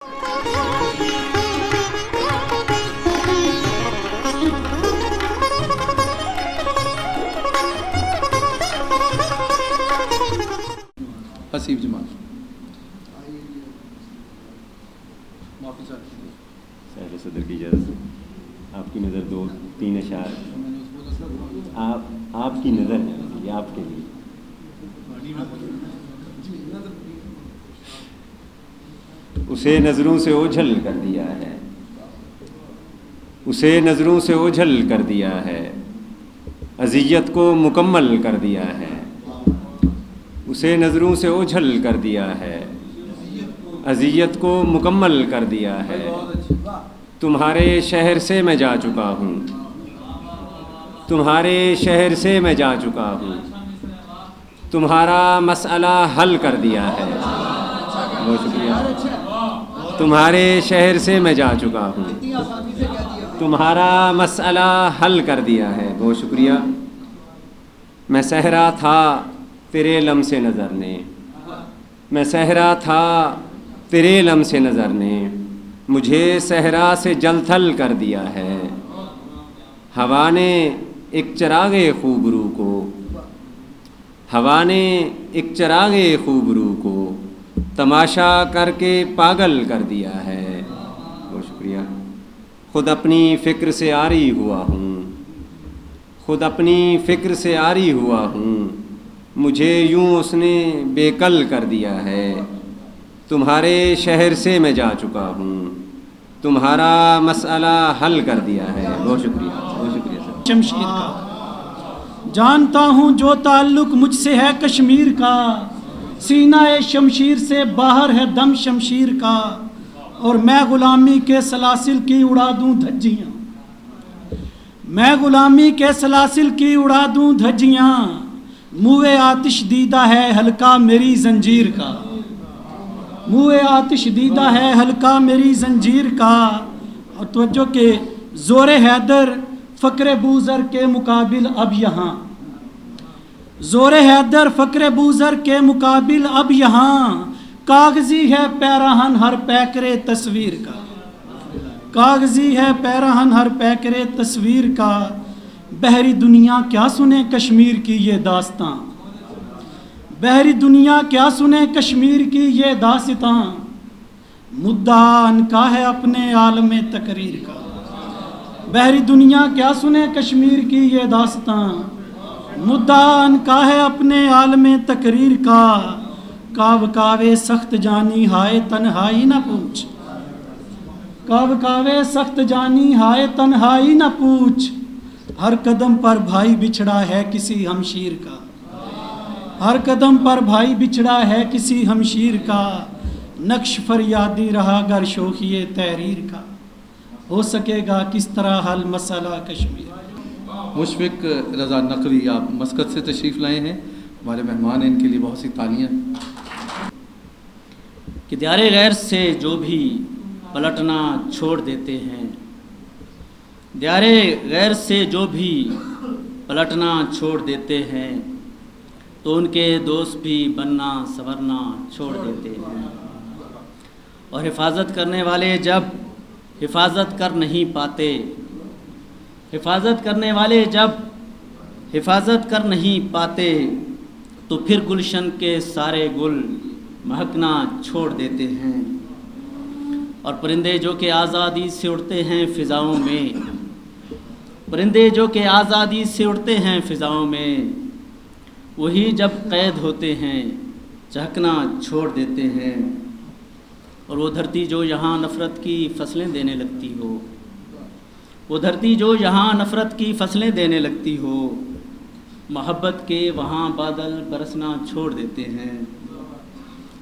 حسیب جمال صاحب صدر کی اجازت، آپ کی نظر دو تین اشعار آپ کی نظر ہے، یہ آپ کے لیے۔ اسے نظروں سے اوجھل کر دیا ہے، اسے نظروں سے اوجھل کر دیا ہے، اذیت کو مکمل کر دیا ہے، اسے نظروں سے اوجھل کر دیا ہے، اذیت کو مکمل کر دیا ہے۔ تمہارے شہر سے میں جا چکا ہوں، تمہارے شہر سے میں جا چکا ہوں، تمہارا مسئلہ حل کر دیا ہے۔ بہت شکریہ۔ تمہارے شہر سے میں جا چکا ہوں، تمہارا مسئلہ حل کر دیا ہے۔ بہت شکریہ۔ میں صحرا تھا تیرے لمس نظر نے، میں صحرا تھا تیرے لمس نظر نے، مجھے صحرا سے جل تھل کر دیا ہے۔ ہوا نے ایک چراغ خوبرو کو، ہوا نے ایک چراغ خوبرو کو تماشا کر کے پاگل کر دیا ہے۔ بہت شکریہ۔ خود اپنی فکر سے عاری ہوا ہوں، خود اپنی فکر سے عاری ہوا ہوں، مجھے یوں اس نے بے کل کر دیا ہے۔ تمہارے شہر سے میں جا چکا ہوں، تمہارا مسئلہ حل کر دیا ہے۔ بہت شکریہ، بہت شکریہ سر۔ شمشیر کا جانتا ہوں جو تعلق مجھ سے ہے کشمیر کا، سینہ شمشیر سے باہر ہے دم شمشیر کا، اور میں غلامی کے سلاسل کی اڑا دوں دھجیاں، میں غلامی کے سلاسل کی اڑا دوں دھجیاں، منہ آتش دیدہ ہے ہلکا میری زنجیر کا، منہ آتش دیدہ ہے ہلکا میری زنجیر کا۔ اور توجہ کہ زور حیدر فقر بوذر کے مقابل اب یہاں، زور حیدر فقر بوذر کے مقابل اب یہاں، کاغذی ہے پیراہن ہر پیکرے تصویر کا، کاغذی ہے پیراہن ہر پیکرے تصویر کا۔ بحری دنیا کیا سنے کشمیر کی یہ داستاں، بحری دنیا کیا سنے کشمیر کی یہ داستاں، مدعا ان کا ہے اپنے عالم تقریر کا، بحری دنیا کیا سنے کشمیر کی یہ داستاں، مدعا ان کا ہے اپنے عالم تقریر کا۔ کاو کاوے سخت جانی ہائے تنہائی نہ پوچھ، کاو کاوے سخت جانی ہائے تنہائی نہ پوچھ، ہر قدم پر بھائی بچھڑا ہے کسی ہمشیر کا، ہر قدم پر بھائی بچھڑا ہے کسی ہمشیر کا، نقش فریادی رہا گر شوخی تحریر کا، ہو سکے گا کس طرح حل مسئلہ کشمیر۔ مشفق رضا نقوی آپ مسقط سے تشریف لائے ہیں، ہمارے مہمان ہیں، ان کے لیے بہت سی تالیاں۔ کہ دیار غیر سے جو بھی پلٹنا چھوڑ دیتے ہیں، دیار غیر سے جو بھی پلٹنا چھوڑ دیتے ہیں، تو ان کے دوست بھی بننا سنورنا چھوڑ دیتے ہیں، اور حفاظت کرنے والے جب حفاظت کر نہیں پاتے، حفاظت کرنے والے جب حفاظت کر نہیں پاتے، تو پھر گلشن کے سارے گل مہکنا چھوڑ دیتے ہیں، اور پرندے جو کہ آزادی سے اڑتے ہیں فضاؤں میں، پرندے جو کہ آزادی سے اڑتے ہیں فضاؤں میں، وہی جب قید ہوتے ہیں چہکنا چھوڑ دیتے ہیں، اور وہ دھرتی جو یہاں نفرت کی فصلیں دینے لگتی ہو، وہ دھرتی جو یہاں نفرت کی فصلیں دینے لگتی ہو، محبت کے وہاں بادل برسنا چھوڑ دیتے ہیں،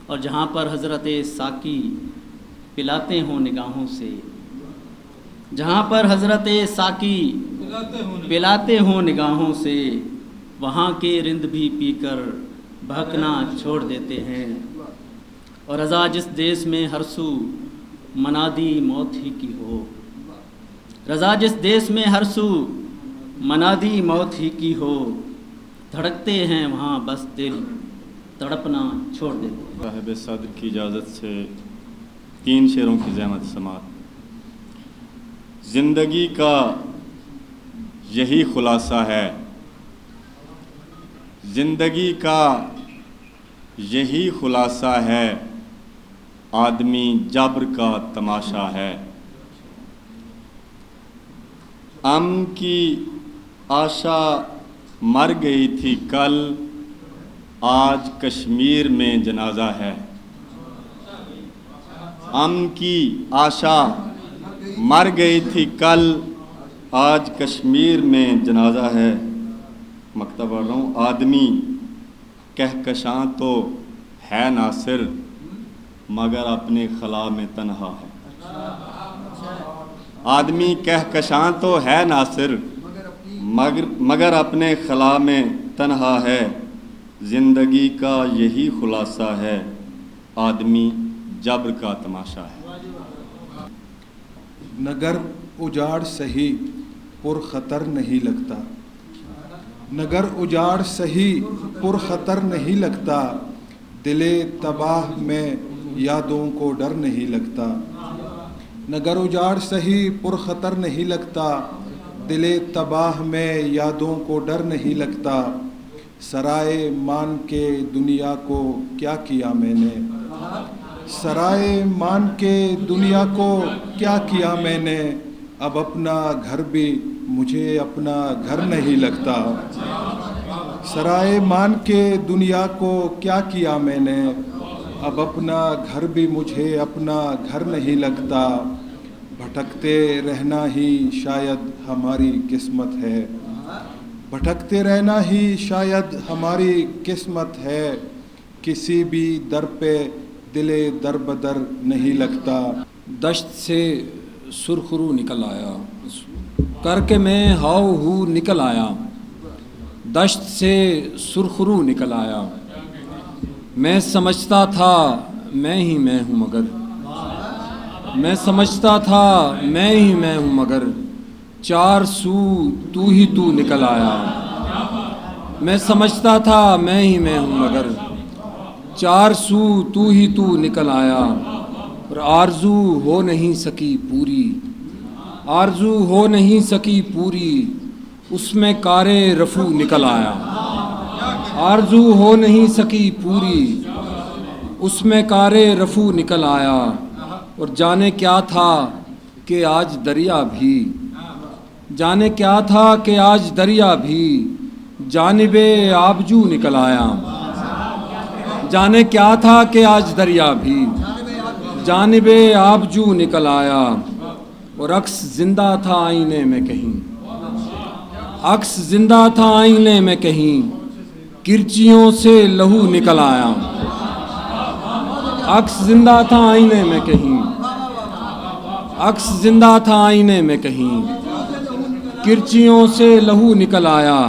اور جہاں پر حضرت ساقی پلاتے ہوں نگاہوں سے، جہاں پر حضرت ساقی پلاتے ہوں نگاہوں سے، وہاں کے رند بھی پی کر بہکنا چھوڑ دیتے ہیں، اور رضا جس دیس میں ہر سو منادی موت ہی کی ہو، رضا جس دیس میں ہر سو منادی موت ہی کی ہو، دھڑکتے ہیں وہاں بس دل تڑپنا چھوڑ دیتے ہیں۔ صاحب صدر کی اجازت سے 3 شعروں کی زحمت سماعت۔ زندگی کا یہی خلاصہ ہے، زندگی کا یہی خلاصہ ہے، آدمی جبر کا تماشا ہے۔ کی آشا مر گئی تھی کل، آج کشمیر میں جنازہ ہے۔ کی آشا مر گئی تھی کل، آج کشمیر میں جنازہ ہے۔ مکتب پڑھ رہا ہوں۔ آدمی کہکشاں تو ہے ناصر، مگر اپنے خلا میں تنہا ہے۔ آدمی کہکشاں تو ہے ناصر، مگر اپنے خلا میں تنہا ہے۔ زندگی کا یہی خلاصہ ہے، آدمی جبر کا تماشا ہے۔ نگر اجاڑ سہی پر خطر نہیں لگتا، نگر اجاڑ سہی پر خطر نہیں لگتا، دل تباہ میں یادوں کو ڈر نہیں لگتا۔ نگر اجاڑ سہی پر خطر نہیں لگتا، دل تباہ میں یادوں کو ڈر نہیں لگتا۔ سرائے مان کے دنیا کو کیا کیا میں نے، سرائے مان کے دنیا کو کیا کیا میں نے، اب اپنا گھر بھی مجھے اپنا گھر نہیں لگتا۔ سرائے مان کے دنیا کو کیا کیا میں نے، اب اپنا گھر بھی مجھے اپنا گھر نہیں لگتا۔ بھٹکتے رہنا ہی شاید ہماری قسمت ہے، بھٹکتے رہنا ہی شاید ہماری قسمت ہے، کسی بھی در پہ دل در بدر نہیں لگتا۔ دشت سے سرخرو نکل آیا، کر کے میں ہاؤ ہو نکل آیا۔ دشت سے سرخرو نکل آیا، میں سمجھتا تھا میں ہی میں ہوں مگر، میں سمجھتا تھا میں ہی میں ہوں مگر، چار سو تو ہی تو نکل آیا۔ میں سمجھتا تھا میں ہی میں ہوں مگر، چار سو تو ہی تو نکل آیا۔ اور آرزو ہو نہیں سکی پوری، آرزو ہو نہیں سکی پوری، اس میں کار رفو نکل آیا۔ آرزو ہو نہیں سکی پوری، اس میں کار رفو نکل آیا۔ اور جانے کیا تھا کہ آج دریا بھی، جانے کیا تھا کہ آج دریا بھی جانب آبجو نکل آیا۔ جانے کیا تھا کہ آج دریا بھی جانب آبجو نکل آیا۔ اور عکس زندہ تھا آئینے میں کہیں، عکس زندہ تھا آئینے میں کہیں، کرچیوں سے لہو نکل آیا۔ عکس زندہ تھا آئینے میں کہیں، عکس زندہ تھا آئینے میں کہیں، کرچیوں سے لہو نکل آیا۔